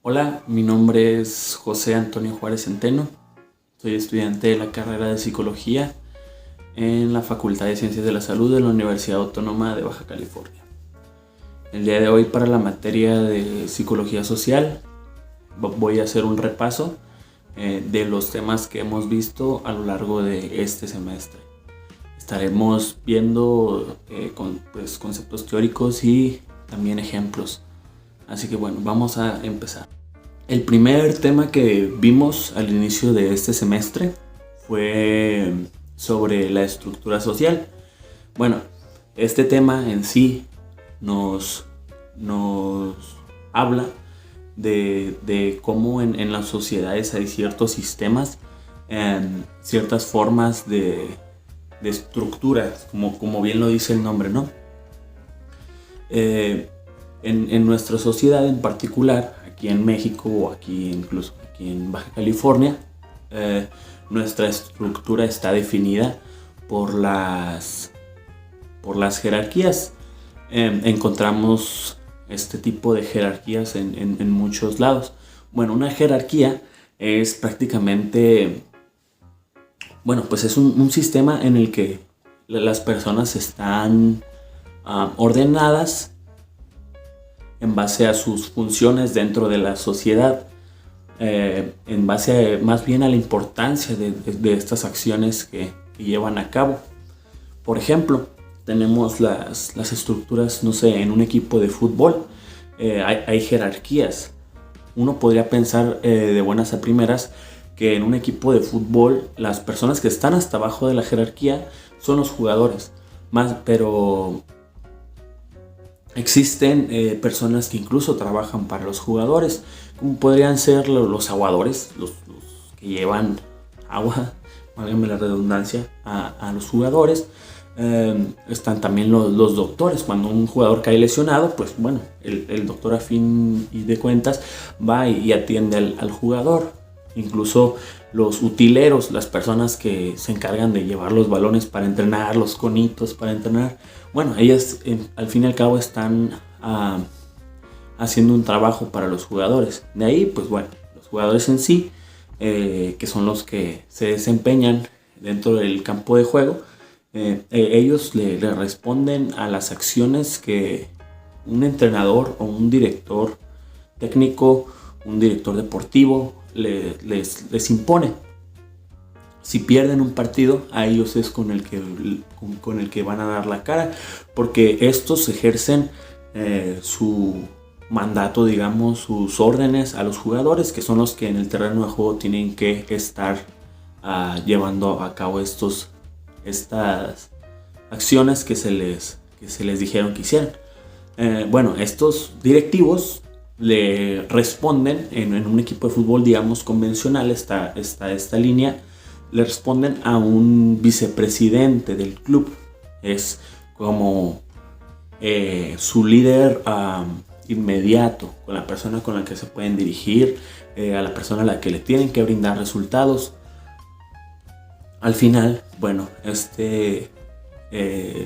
Hola, mi nombre es José Antonio Juárez Centeno. Soy estudiante de la carrera de Psicología en la Facultad de Ciencias de la Salud de la Universidad Autónoma de Baja California. El día de hoy, para la materia de Psicología Social, voy a hacer un repaso de los temas que hemos visto a lo largo de este semestre. Estaremos viendo conceptos teóricos y también ejemplos. Así que bueno, vamos a empezar. El primer tema que vimos al inicio de este semestre fue sobre la estructura social. Bueno, este tema en sí nos habla de cómo en las sociedades hay ciertos sistemas, ciertas formas de estructuras, como bien lo dice el nombre, ¿no? En nuestra sociedad en particular, aquí en México o incluso aquí en Baja California, nuestra estructura está definida por las jerarquías. Encontramos este tipo de jerarquías en muchos lados. Bueno, una jerarquía es prácticamente, pues es un sistema en el que las personas están ordenadas en base a sus funciones dentro de la sociedad, en base más bien a la importancia de estas acciones que llevan a cabo. Por ejemplo, tenemos las estructuras, no sé, en un equipo de fútbol, hay jerarquías. Uno podría pensar de buenas a primeras que en un equipo de fútbol las personas que están hasta abajo de la jerarquía son los jugadores, pero existen personas que incluso trabajan para los jugadores, como podrían ser los aguadores, los que llevan agua, válgame la redundancia, a los jugadores. Están también los doctores. Cuando un jugador cae lesionado, pues bueno, el doctor a fin de cuentas va y atiende al jugador. Incluso los utileros, las personas que se encargan de llevar los balones para entrenar, los conitos para entrenar, bueno, ellas al fin y al cabo están haciendo un trabajo para los jugadores. De ahí, pues bueno, los jugadores en sí, que son los que se desempeñan dentro del campo de juego, ellos le responden a las acciones que un entrenador o un director técnico, un director deportivo les impone. Si pierden un partido, a ellos es con el que van a dar la cara, porque estos ejercen su mandato, digamos, sus órdenes a los jugadores, que son los que en el terreno de juego tienen que estar llevando a cabo estas acciones que se les dijeron que hicieran. Estos directivos le responden en un equipo de fútbol, digamos, convencional, está esta línea, le responden a un vicepresidente del club. Es como su líder inmediato, con la persona con la que se pueden dirigir, a la persona a la que le tienen que brindar resultados. Al final, bueno, este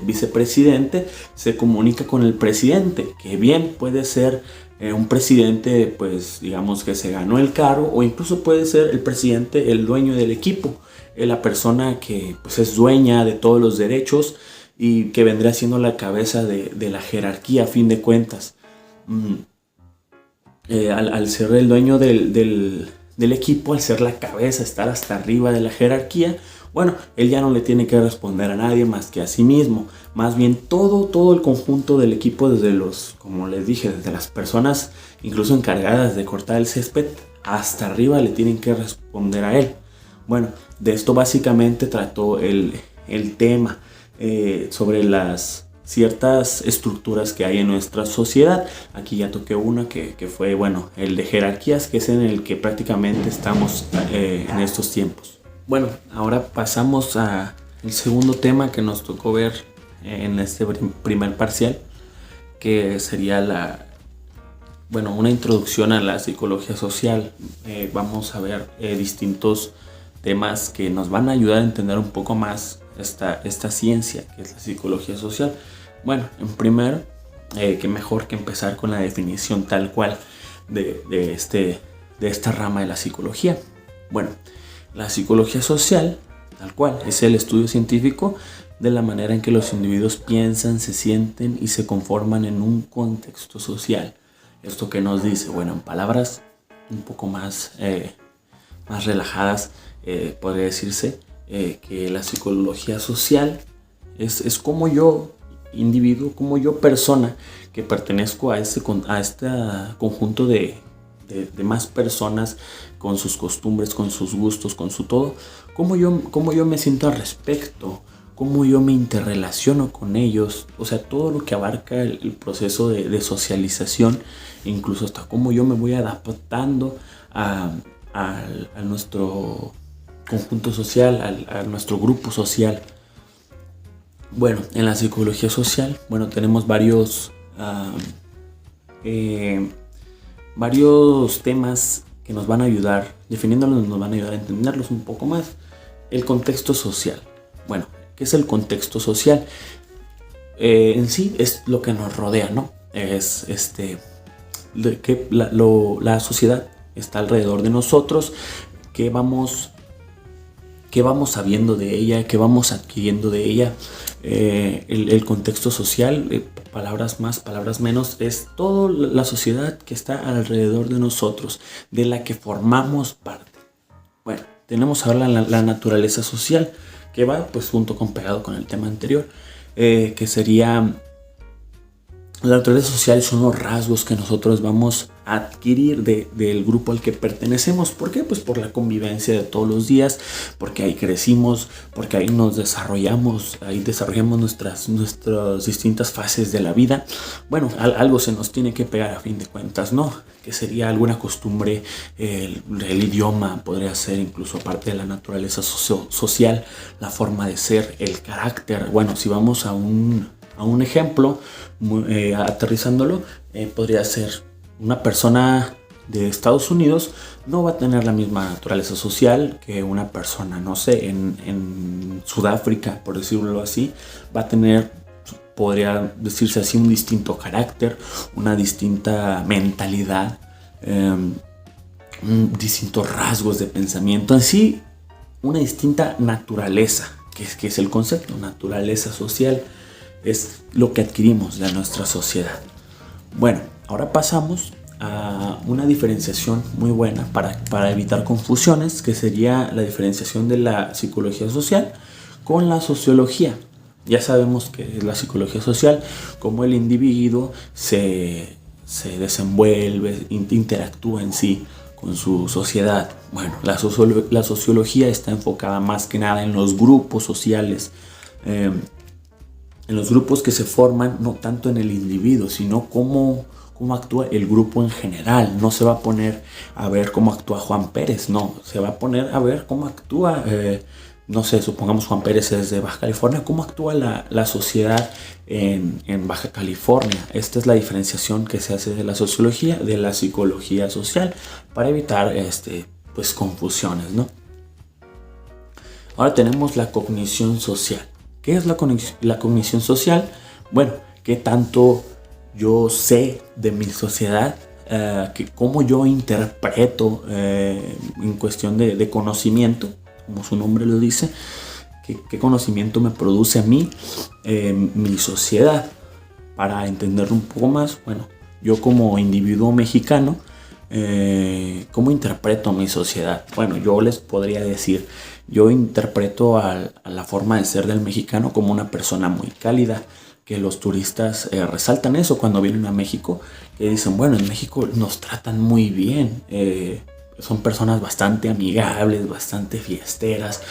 vicepresidente se comunica con el presidente, que bien puede ser un presidente, pues digamos que se ganó el cargo, o incluso puede ser el presidente, el dueño del equipo, la persona que pues es dueña de todos los derechos y que vendría siendo la cabeza de la jerarquía a fin de cuentas. Al ser el dueño del equipo, al ser la cabeza, estar hasta arriba de la jerarquía, bueno, él ya no le tiene que responder a nadie más que a sí mismo. Más bien todo el conjunto del equipo, como les dije, desde las personas incluso encargadas de cortar el césped hasta arriba, le tienen que responder a él. Bueno, de esto básicamente trató el tema sobre las ciertas estructuras que hay en nuestra sociedad. Aquí ya toqué una que fue, bueno, el de jerarquías, que es en el que prácticamente estamos en estos tiempos. Bueno, ahora pasamos al segundo tema que nos tocó ver en este primer parcial, que sería una introducción a la psicología social. Vamos a ver distintos temas que nos van a ayudar a entender un poco más esta ciencia que es la psicología social. Bueno, en primero, qué mejor que empezar con la definición tal cual. de esta rama de la psicología. Bueno, la psicología social, tal cual, es el estudio científico de la manera en que los individuos piensan, se sienten y se conforman en un contexto social. ¿Esto qué nos dice? Bueno, en palabras un poco más relajadas, podría decirse que la psicología social es como yo, individuo, como yo, persona, que pertenezco a este conjunto de más personas, con sus costumbres, con sus gustos, con su todo, cómo yo me siento al respecto, cómo yo me interrelaciono con ellos, o sea, todo lo que abarca el proceso de socialización, incluso hasta cómo yo me voy adaptando a nuestro conjunto social, a nuestro grupo social. Bueno, en la psicología social, tenemos varios temas que nos van a ayudar, definiéndolos nos van a ayudar a entenderlos un poco más. El contexto social. Bueno, ¿qué es el contexto social? En sí es lo que nos rodea, ¿no? Es que la sociedad está alrededor de nosotros, que vamos sabiendo de ella, que vamos adquiriendo de ella. El contexto social, palabras más, palabras menos, es toda la sociedad que está alrededor de nosotros, de la que formamos parte. Bueno, tenemos ahora la naturaleza social, que va pues pegado con el tema anterior, que sería la naturaleza social. Son los rasgos que nosotros vamos a adquirir del grupo al que pertenecemos. ¿Por qué? Pues por la convivencia de todos los días, porque ahí crecimos, porque ahí nos desarrollamos, ahí desarrollamos nuestras distintas fases de la vida. Bueno, algo se nos tiene que pegar a fin de cuentas, ¿no? Que sería alguna costumbre, el idioma, podría ser incluso parte de la naturaleza social, la forma de ser, el carácter. Bueno, si vamos a un ejemplo, aterrizándolo, podría ser una persona de Estados Unidos no va a tener la misma naturaleza social que una persona, no sé, en Sudáfrica, por decirlo así. Va a tener, podría decirse así, un distinto carácter, una distinta mentalidad, distintos rasgos de pensamiento, así una distinta naturaleza, que es el concepto, naturaleza social. Es lo que adquirimos de nuestra sociedad. Bueno, ahora pasamos a una diferenciación muy buena para evitar confusiones, que sería la diferenciación de la psicología social con la sociología. Ya sabemos que es la psicología social, cómo el individuo se desenvuelve, interactúa en sí con su sociedad. Bueno, la sociología está enfocada más que nada en los grupos sociales, en los grupos que se forman, no tanto en el individuo, sino cómo actúa el grupo en general. No se va a poner a ver cómo actúa Juan Pérez, no, se va a poner a ver cómo actúa, no sé, supongamos Juan Pérez es de Baja California, cómo actúa la sociedad en Baja California. Esta es la diferenciación que se hace de la sociología, de la psicología social, para evitar pues confusiones, ¿no? Ahora tenemos la cognición social. ¿Qué es la cognición social? Bueno, ¿qué tanto yo sé de mi sociedad? Cómo yo interpreto en cuestión de conocimiento, como su nombre lo dice, qué conocimiento me produce a mí mi sociedad. Para entenderlo un poco más, bueno, yo como individuo mexicano, ¿cómo interpreto mi sociedad? Bueno, yo les podría decir, yo interpreto a la forma de ser del mexicano como una persona muy cálida, que los turistas resaltan eso cuando vienen a México, que dicen, bueno, en México nos tratan muy bien, son personas bastante amigables, bastante fiesteras,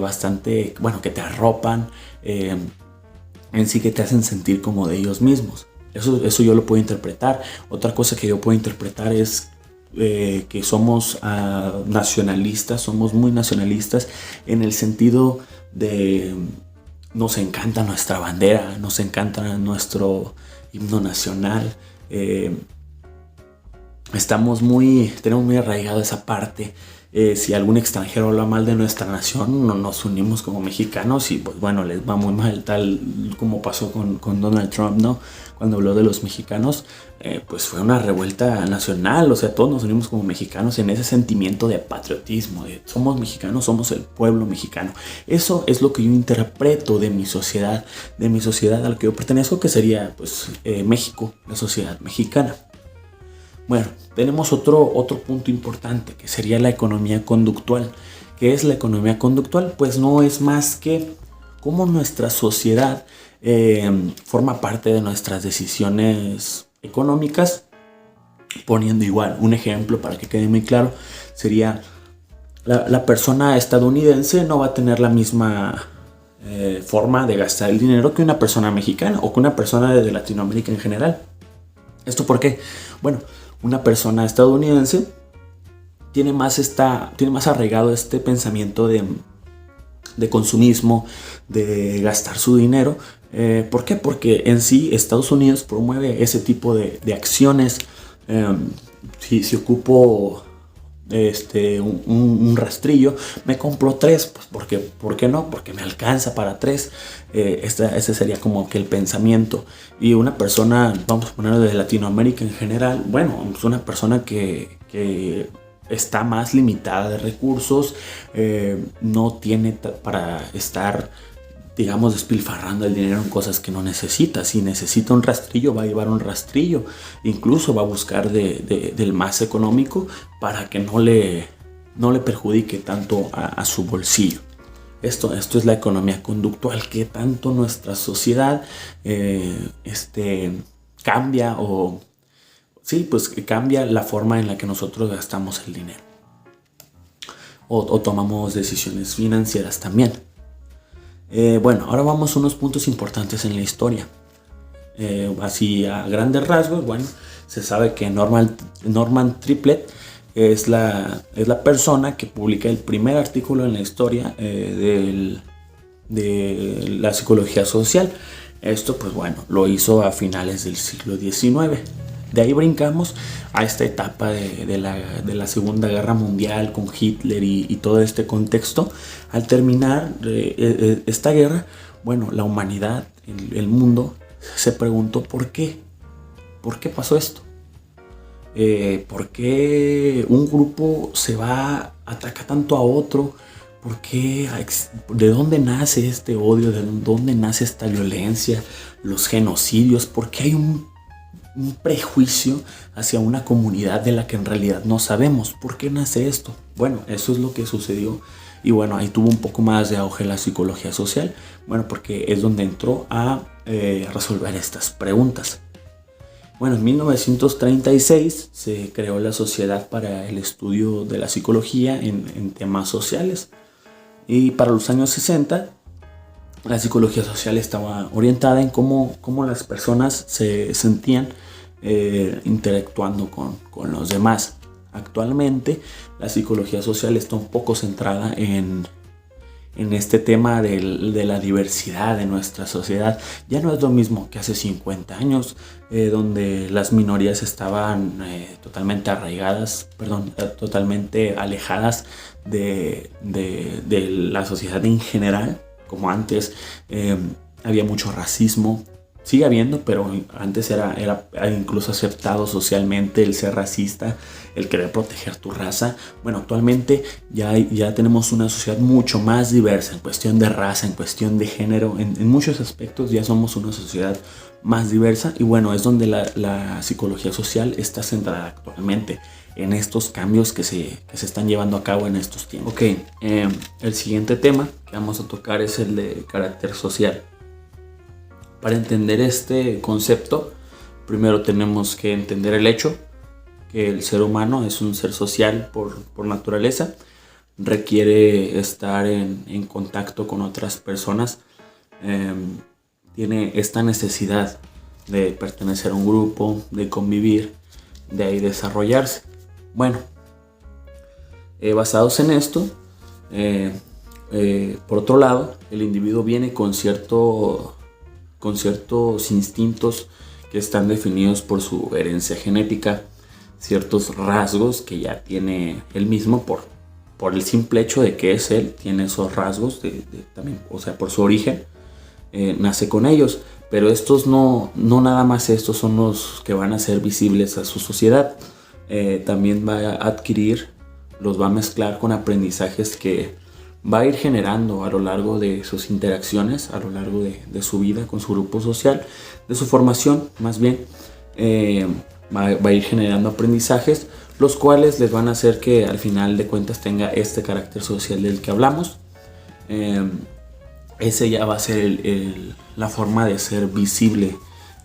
bastante, bueno, que te arropan, en sí que te hacen sentir como de ellos mismos. Eso yo lo puedo interpretar. Otra cosa que yo puedo interpretar es que somos nacionalistas, somos muy nacionalistas en el sentido de nos encanta nuestra bandera, nos encanta nuestro himno nacional, tenemos muy arraigado esa parte Si algún extranjero habla mal de nuestra nación, nos unimos como mexicanos y pues bueno, les va muy mal, tal como pasó con Donald Trump, ¿no? Cuando habló de los mexicanos, pues fue una revuelta nacional, o sea, todos nos unimos como mexicanos en ese sentimiento de patriotismo, de somos mexicanos, somos el pueblo mexicano. Eso es lo que yo interpreto de mi sociedad a la que yo pertenezco, que sería pues México, la sociedad mexicana. Bueno, tenemos otro punto importante, que sería la economía conductual. ¿Qué es la economía conductual? Pues no es más que cómo nuestra sociedad forma parte de nuestras decisiones económicas. Poniendo igual un ejemplo para que quede muy claro, sería la persona estadounidense no va a tener la misma forma de gastar el dinero que una persona mexicana o que una persona de Latinoamérica en general. ¿Esto por qué? Bueno, una persona estadounidense tiene más arraigado este pensamiento de consumismo, de gastar su dinero. ¿Por qué? Porque en sí Estados Unidos promueve ese tipo de acciones. Si ocupo un rastrillo, me compro 3, pues porque, ¿por qué no? Porque me alcanza para 3. Ese sería como que el pensamiento. Y una persona, vamos a ponerlo de Latinoamérica en general, bueno, es una persona que está más limitada de recursos, no tiene para estar, digamos, despilfarrando el dinero en cosas que no necesita. Si necesita un rastrillo, va a llevar un rastrillo. Incluso va a buscar del más económico para que no le perjudique tanto a su bolsillo. Esto es la economía conductual, que tanto nuestra sociedad cambia pues que cambia la forma en la que nosotros gastamos el dinero. O tomamos decisiones financieras también. Bueno, ahora vamos a unos puntos importantes en la historia. Así a grandes rasgos, bueno, se sabe que Norman Triplett es la persona que publica el primer artículo en la historia de la psicología social. Esto, pues bueno, lo hizo a finales del siglo XIX. De ahí brincamos a esta etapa de la Segunda Guerra Mundial con Hitler y todo este contexto. Al terminar esta guerra, bueno, la humanidad, el mundo, se preguntó ¿por qué? ¿Por qué pasó esto? ¿Por qué un grupo se ataca tanto a otro? ¿Por qué? ¿De dónde nace este odio? ¿De dónde nace esta violencia? Los genocidios. ¿Por qué hay un prejuicio hacia una comunidad de la que en realidad no sabemos? ¿Por qué nace esto? Bueno, eso es lo que sucedió. Y bueno, ahí tuvo un poco más de auge la psicología social. Bueno, porque es donde entró a resolver estas preguntas. Bueno, en 1936 se creó la Sociedad para el Estudio de la Psicología en temas sociales. Y para los años 60, la psicología social estaba orientada en cómo las personas se sentían interactuando con los demás. Actualmente, la psicología social está un poco centrada en este tema de la diversidad de nuestra sociedad. Ya no es lo mismo que hace 50 años, donde las minorías estaban totalmente alejadas de la sociedad en general. Como antes había mucho racismo. Sigue habiendo, pero antes era incluso aceptado socialmente el ser racista, el querer proteger tu raza. Bueno, actualmente ya tenemos una sociedad mucho más diversa en cuestión de raza, en cuestión de género. En muchos aspectos ya somos una sociedad más diversa. Y bueno, es donde la psicología social está centrada actualmente en estos cambios que se están llevando a cabo en estos tiempos. Ok, el siguiente tema que vamos a tocar es el de carácter social. Para entender este concepto, primero tenemos que entender el hecho que el ser humano es un ser social por naturaleza. Requiere estar en contacto con otras personas. Tiene esta necesidad de pertenecer a un grupo, de convivir, de ahí desarrollarse. Bueno, basados en esto, por otro lado, el individuo viene con ciertos instintos que están definidos por su herencia genética, ciertos rasgos que ya tiene él mismo por el simple hecho de que es él, tiene esos rasgos también, o sea, por su origen, nace con ellos. Pero estos no nada más estos son los que van a ser visibles a su sociedad. También va a adquirir, los va a mezclar con aprendizajes que va a ir generando a lo largo de sus interacciones, a lo largo de su vida con su grupo social, de su formación más bien. Va a ir generando aprendizajes, los cuales les van a hacer que al final de cuentas tenga este carácter social del que hablamos. Ese ya va a ser la forma de ser visible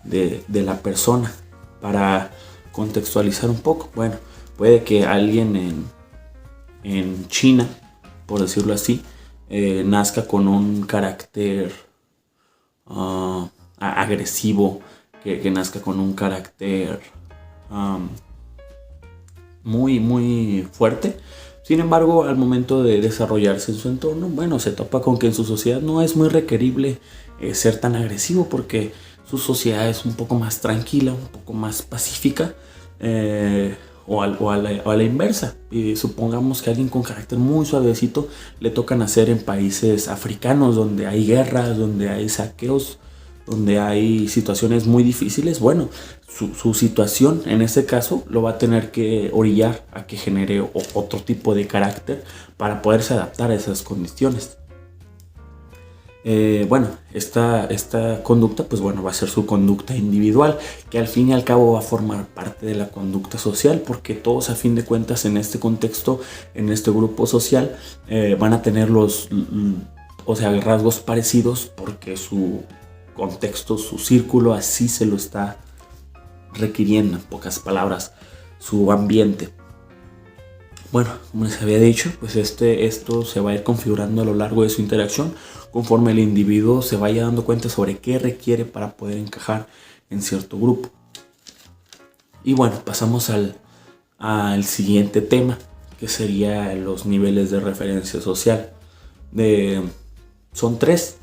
de la persona. Para contextualizar un poco, bueno, puede que alguien en China, por decirlo así, nazca con un carácter agresivo, que nazca con un carácter muy, muy fuerte. Sin embargo, al momento de desarrollarse en su entorno, bueno, se topa con que en su sociedad no es muy requerible ser tan agresivo, porque su sociedad es un poco más tranquila, un poco más pacífica, o a la inversa. Supongamos que a alguien con carácter muy suavecito le toca nacer en países africanos donde hay guerras, donde hay saqueos, donde hay situaciones muy difíciles. Bueno, su situación en este caso lo va a tener que orillar a que genere otro tipo de carácter para poderse adaptar a esas condiciones. Bueno, esta conducta, pues bueno, va a ser su conducta individual, que al fin y al cabo va a formar parte de la conducta social, porque todos a fin de cuentas en este contexto, en este grupo social, van a tener rasgos parecidos, porque su contexto, su círculo así se lo está requiriendo, en pocas palabras, su ambiente. Bueno, como les había dicho, pues esto se va a ir configurando a lo largo de su interacción, conforme el individuo se vaya dando cuenta sobre qué requiere para poder encajar en cierto grupo. Y bueno, pasamos al siguiente tema, que sería los niveles de referencia social. Son 3.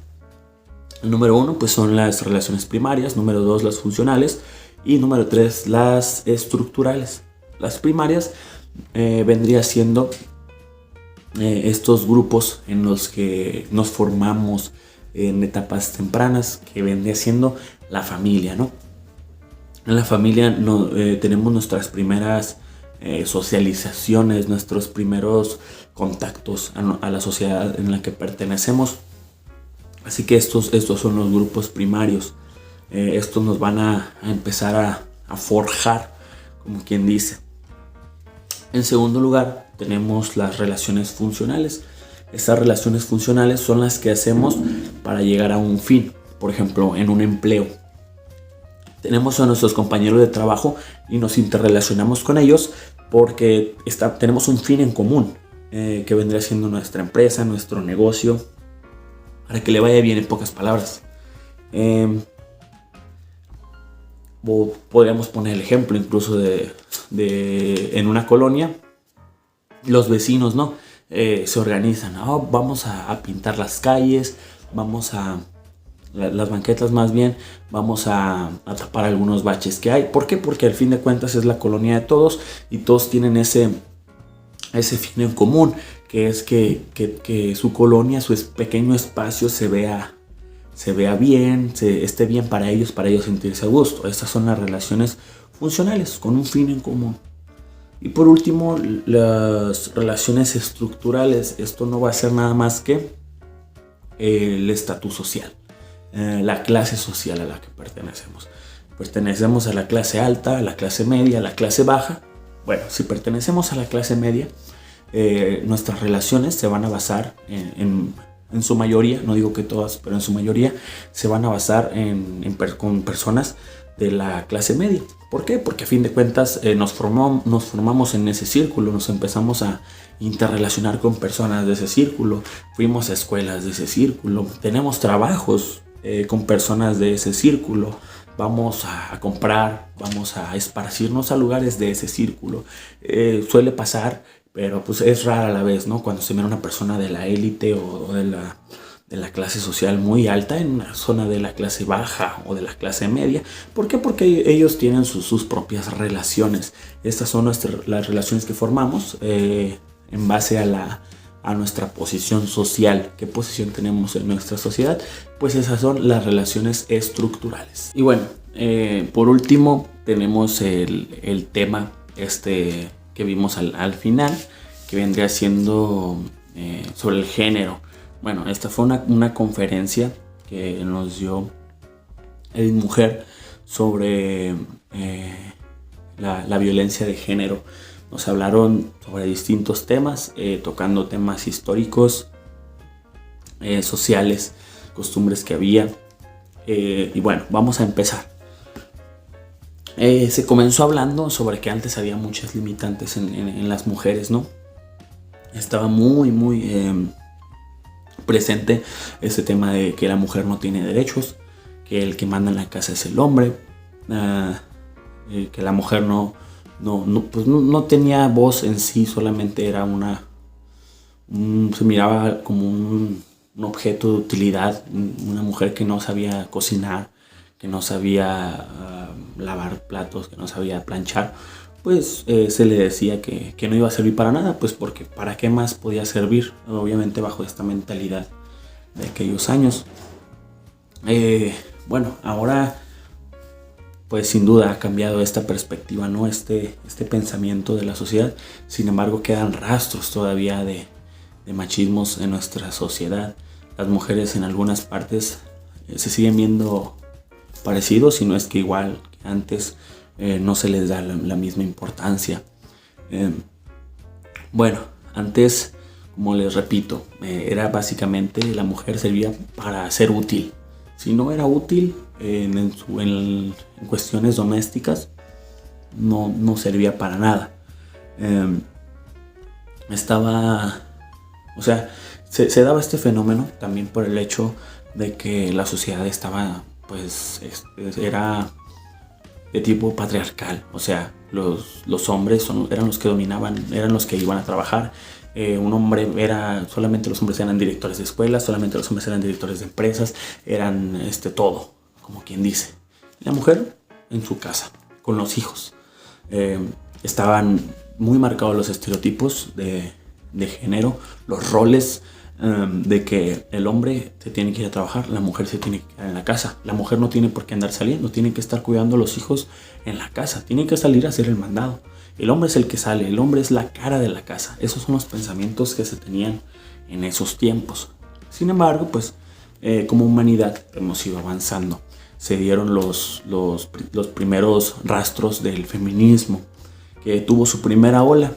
El número 1 pues son las relaciones primarias, número 2 las funcionales y número 3 las estructurales. Las primarias vendría siendo estos grupos en los que nos formamos en etapas tempranas, que vendría siendo la familia, ¿no? En la familia tenemos nuestras primeras socializaciones, nuestros primeros contactos a la sociedad en la que pertenecemos. Así que estos son los grupos primarios. Estos nos van a empezar a forjar, como quien dice. En segundo lugar, tenemos las relaciones funcionales. Estas relaciones funcionales son las que hacemos para llegar a un fin. Por ejemplo, en un empleo. Tenemos a nuestros compañeros de trabajo y nos interrelacionamos con ellos porque tenemos un fin en común, que vendría siendo nuestra empresa, nuestro negocio, para que le vaya bien, en pocas palabras. Podríamos poner el ejemplo incluso de en una colonia, los vecinos, ¿no? Se organizan, vamos a pintar las calles, las banquetas más bien, vamos a tapar algunos baches que hay. ¿Por qué? Porque al fin de cuentas es la colonia de todos y todos tienen ese fin en común, que es que su colonia, su pequeño espacio se vea bien, esté bien para ellos sentirse a gusto. Estas son las relaciones funcionales, con un fin en común. Y por último, las relaciones estructurales. Esto no va a ser nada más que el estatus social, la clase social a la que pertenecemos. Pertenecemos a la clase alta, a la clase media, a la clase baja. Bueno, si pertenecemos a la clase media, nuestras relaciones se van a basar en su mayoría, no digo que todas, pero en su mayoría se van a basar con personas de la clase media. ¿Por qué? Porque a fin de cuentas nos formamos en ese círculo, nos empezamos a interrelacionar con personas de ese círculo, fuimos a escuelas de ese círculo, tenemos trabajos con personas de ese círculo, vamos a comprar, vamos a esparcirnos a lugares de ese círculo. Suele pasar, pero pues es rara a la vez, ¿no? Cuando se ve una persona de la élite o de la clase social muy alta en una zona de la clase baja o de la clase media. ¿Por qué? Porque ellos tienen sus propias relaciones. Estas son las relaciones que formamos en base a nuestra posición social. ¿Qué posición tenemos en nuestra sociedad? Pues esas son las relaciones estructurales. Y bueno, por último tenemos el tema que vimos al final, que vendría siendo sobre el género. Bueno, esta fue una conferencia que nos dio Edith Mujer sobre la violencia de género. Nos hablaron sobre distintos temas, tocando temas históricos, sociales, costumbres que había. Y bueno, vamos a empezar. Se comenzó hablando sobre que antes había muchas limitantes en las mujeres, ¿no? Estaba muy presente ese tema de que la mujer no tiene derechos, que el que manda en la casa es el hombre, que la mujer no tenía voz en sí, solamente era se miraba como un objeto de utilidad, una mujer que no sabía cocinar, que no sabía lavar platos, que no sabía planchar, pues se le decía que no iba a servir para nada, pues porque ¿para qué más podía servir? Obviamente bajo esta mentalidad de aquellos años. Bueno, ahora pues sin duda ha cambiado esta perspectiva, ¿no? Este pensamiento de la sociedad. Sin embargo, quedan rastros todavía de machismos en nuestra sociedad. Las mujeres en algunas partes se siguen viendo parecidos, si no es que igual que antes. No se les da la misma importancia. Bueno, antes, como les repito, era básicamente la mujer servía para ser útil. Si no era útil en cuestiones domésticas, no servía para nada. Se daba este fenómeno también por el hecho de que la sociedad estaba, pues, era de tipo patriarcal. O sea, los hombres eran los que dominaban, eran los que iban a trabajar. Solamente los hombres eran directores de escuelas, solamente los hombres eran directores de empresas, eran todo, como quien dice. La mujer en su casa, con los hijos. Estaban muy marcados los estereotipos de género, los roles, de que el hombre se tiene que ir a trabajar, la mujer se tiene que quedar en la casa. La mujer no tiene por qué andar saliendo, tiene que estar cuidando a los hijos en la casa, tiene que salir a hacer el mandado. El hombre es el que sale, el hombre es la cara de la casa. Esos son los pensamientos que se tenían en esos tiempos. Sin embargo, pues como humanidad hemos ido avanzando. Se dieron los primeros rastros del feminismo, que tuvo su primera ola,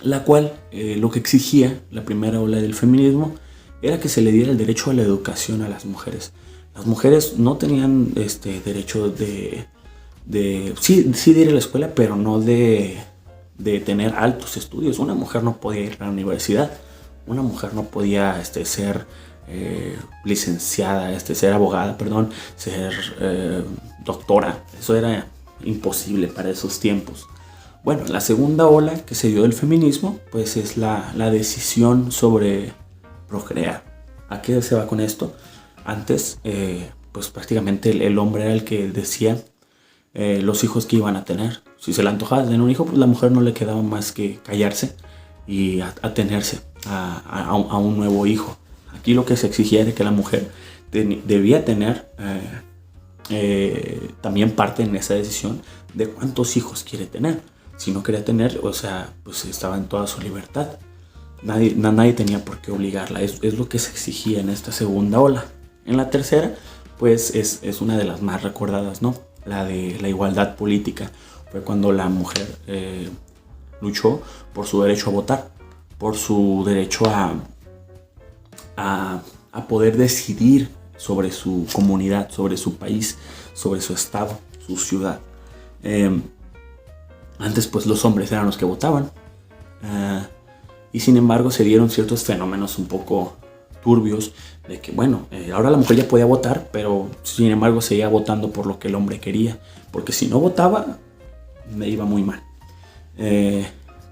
la cual lo que exigía la primera ola del feminismo era que se le diera el derecho a la educación a las mujeres. Las mujeres no tenían derecho de ir a la escuela, pero no de tener altos estudios. Una mujer no podía ir a la universidad, una mujer no podía ser licenciada, ser abogada, ser doctora. Eso era imposible para esos tiempos. Bueno, la segunda ola que se dio del feminismo, pues es la decisión sobre procrear. ¿A qué se va con esto? Antes, pues prácticamente el hombre era el que decía los hijos que iban a tener. Si se le antojaba tener un hijo, pues la mujer no le quedaba más que callarse y atenerse a un nuevo hijo. Aquí lo que se exigía era que la mujer debía tener también parte en esa decisión de cuántos hijos quiere tener. Si no quería tener, pues estaba en toda su libertad. Nadie tenía por qué obligarla. Es lo que se exigía en esta segunda ola. En la tercera, pues es una de las más recordadas, ¿no? La de la igualdad política. Fue cuando la mujer luchó por su derecho a votar, por su derecho a poder decidir sobre su comunidad, sobre su país, sobre su estado, su ciudad. Antes pues los hombres eran los que votaban, y sin embargo se dieron ciertos fenómenos un poco turbios de que ahora la mujer ya podía votar, pero sin embargo seguía votando por lo que el hombre quería, porque si no votaba me iba muy mal.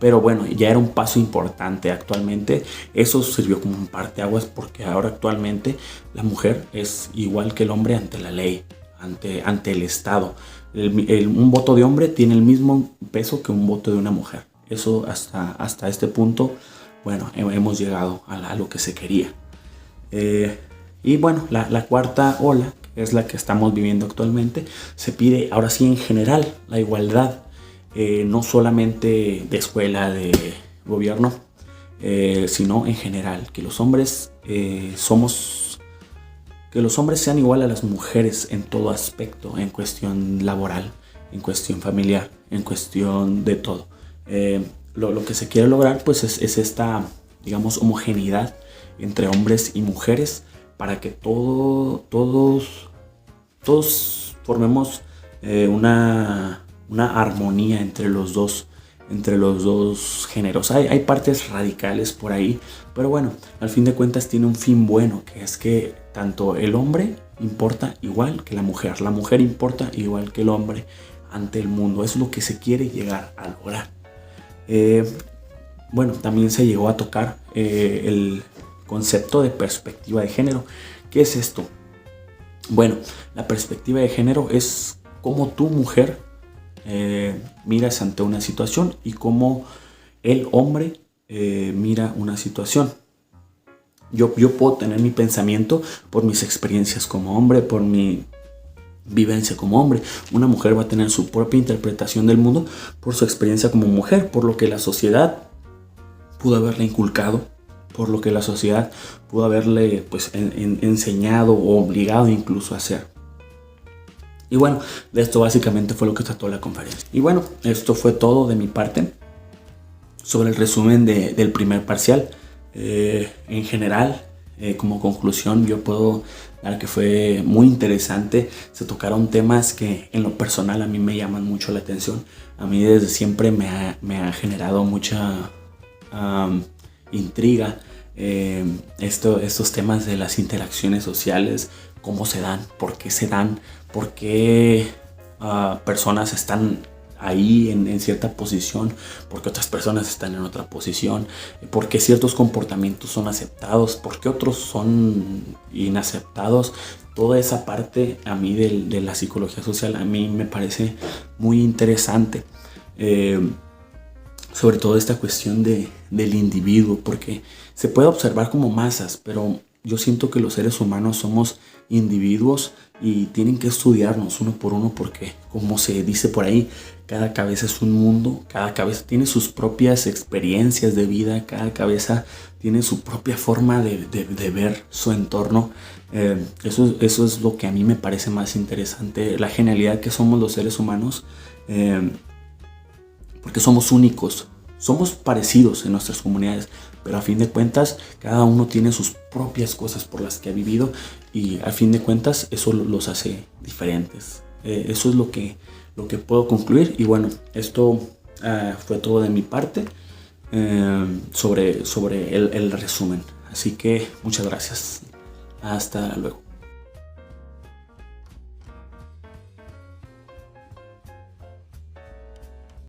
Pero bueno, ya era un paso importante. Actualmente eso sirvió como un parteaguas, porque ahora actualmente la mujer es igual que el hombre ante la ley, ante el Estado. Un voto de hombre tiene el mismo peso que un voto de una mujer. Eso hasta este punto, bueno, hemos llegado a lo que se quería. Y bueno, la cuarta ola, que es la que estamos viviendo actualmente, se pide ahora sí en general la igualdad, no solamente de escuela, de gobierno, sino en general, que los hombres sean igual a las mujeres en todo aspecto, en cuestión laboral, en cuestión familiar, en cuestión de todo. Lo que se quiere lograr pues es esta, digamos, homogeneidad entre hombres y mujeres para que todos formemos una armonía entre los dos géneros. Hay partes radicales por ahí, pero bueno, al fin de cuentas tiene un fin bueno, que es que tanto el hombre importa igual que la mujer importa igual que el hombre ante el mundo. Es lo que se quiere llegar a lograr. Bueno, también se llegó a tocar el concepto de perspectiva de género. ¿Qué es esto? Bueno, la perspectiva de género es cómo tu mujer miras ante una situación y cómo el hombre mira una situación. Yo puedo tener mi pensamiento por mis experiencias como hombre, por mi vivencia como hombre. Una mujer va a tener su propia interpretación del mundo por su experiencia como mujer, por lo que la sociedad pudo haberle inculcado, por lo que la sociedad pudo haberle pues enseñado o obligado incluso a hacer. Y bueno, de esto básicamente fue lo que trató la conferencia. Y bueno, esto fue todo de mi parte sobre el resumen del primer parcial. En general, como conclusión, yo puedo dar que fue muy interesante. Se tocaron temas que en lo personal a mí me llaman mucho la atención. A mí desde siempre me ha generado mucha intriga estos temas de las interacciones sociales, cómo se dan, por qué personas están ahí en cierta posición, por qué otras personas están en otra posición, por qué ciertos comportamientos son aceptados, por qué otros son inaceptados. Toda esa parte a mí de la psicología social a mí me parece muy interesante. Sobre todo esta cuestión del individuo, porque se puede observar como masas, pero yo siento que los seres humanos somos individuos y tienen que estudiarnos uno por uno, porque como se dice por ahí, cada cabeza es un mundo, cada cabeza tiene sus propias experiencias de vida, cada cabeza tiene su propia forma de ver su entorno. Eso es lo que a mí me parece más interesante, la genialidad que somos los seres humanos, porque somos únicos, somos parecidos en nuestras comunidades, pero a fin de cuentas cada uno tiene sus propias cosas por las que ha vivido y a fin de cuentas eso los hace diferentes. Eso es lo que puedo concluir. Y bueno, esto fue todo de mi parte sobre el resumen. Así que muchas gracias. Hasta luego.